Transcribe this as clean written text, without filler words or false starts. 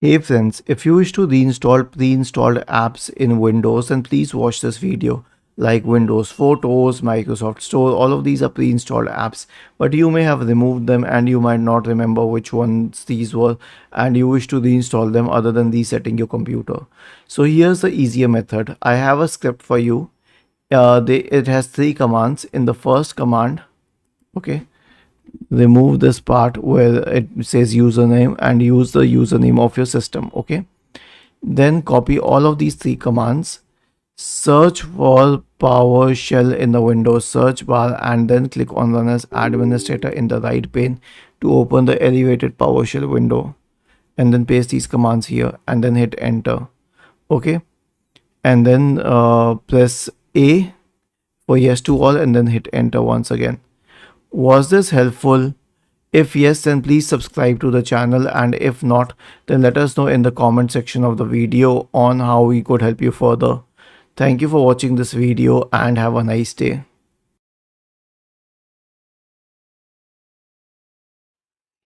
Hey friends, if you wish to reinstall pre-installed apps in Windows, then please watch this video. Like Windows Photos, Microsoft Store, all of these are pre-installed apps, but you may have removed them and you might not remember which ones these were, and you wish to reinstall them other than resetting your computer. So here's the easier method. I have a script for you. It has 3 commands. In the first command, okay, remove this part where it says username and use the username of your system. Okay, then copy all of these 3 commands, search for PowerShell in the Windows search bar, and then click on Run as Administrator in the right pane to open the elevated PowerShell window, and then paste these commands here and then hit enter. Okay, and then press A for yes to all and then hit enter once again. Was this helpful? If yes, then please subscribe to the channel, and if not, then let us know in the comment section of the video on how we could help you further. Thank you for watching this video and have a nice day.